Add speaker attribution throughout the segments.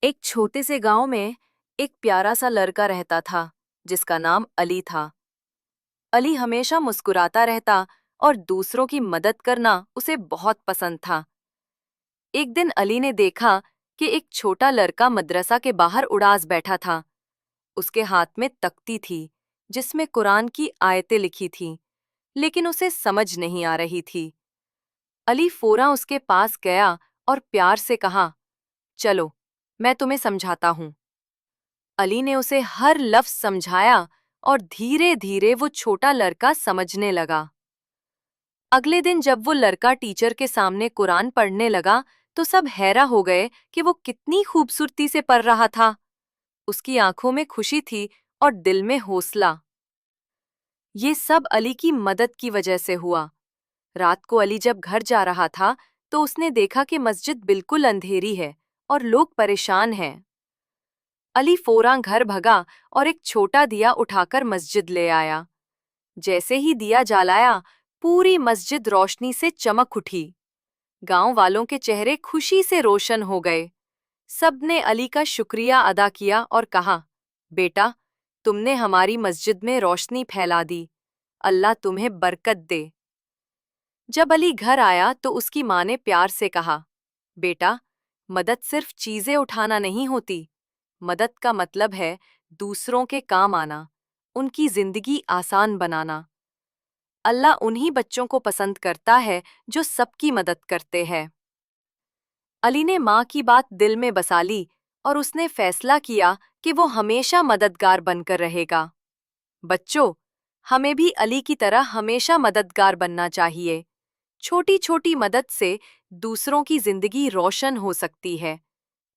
Speaker 1: एक छोटे से गांव में एक प्यारा सा लड़का रहता था जिसका नाम अली था। अली हमेशा मुस्कुराता रहता और दूसरों की मदद करना उसे बहुत पसंद था। एक दिन अली ने देखा कि एक छोटा लड़का मदरसा के बाहर उदास बैठा था। उसके हाथ में तख्ती थी जिसमें कुरान की आयतें लिखी थीं, लेकिन उसे समझ नहीं आ रही थी। अली फौरन उसके पास गया और प्यार से कहा, चलो मैं तुम्हें समझाता हूँ। अली ने उसे हर लफ्ज समझाया और धीरे धीरे वो छोटा लड़का समझने लगा। अगले दिन जब वो लड़का टीचर के सामने कुरान पढ़ने लगा तो सब हैरान हो गए कि वो कितनी खूबसूरती से पढ़ रहा था। उसकी आंखों में खुशी थी और दिल में हौसला। ये सब अली की मदद की वजह से हुआ। रात को अली जब घर जा रहा था तो उसने देखा कि मस्जिद बिल्कुल अंधेरी है और लोग परेशान हैं। अली फौरन घर भगा और एक छोटा दिया उठाकर मस्जिद ले आया। जैसे ही दिया जलाया, पूरी मस्जिद रोशनी से चमक उठी। गांव वालों के चेहरे खुशी से रोशन हो गए। सबने अली का शुक्रिया अदा किया और कहा, बेटा, तुमने हमारी मस्जिद में रोशनी फैला दी। अल्लाह तुम्हें बरकत दे। जब अली घर आया तो उसकी माँ ने प्यार से कहा, बेटा, मदद सिर्फ चीजें उठाना नहीं होती। मदद का मतलब है दूसरों के काम आना, उनकी जिंदगी आसान बनाना। अल्लाह उन्हीं बच्चों को पसंद करता है जो सबकी मदद करते हैं। अली ने माँ की बात दिल में बसा ली और उसने फैसला किया कि वो हमेशा मददगार बनकर रहेगा। बच्चों, हमें भी अली की तरह हमेशा मददगार बनना चाहिए। छोटी छोटी मदद से दूसरों की जिंदगी रोशन हो सकती है।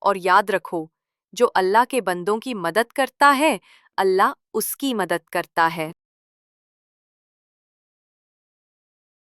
Speaker 1: और याद रखो, जो अल्लाह के बंदों की मदद करता है, अल्लाह उसकी मदद करता है।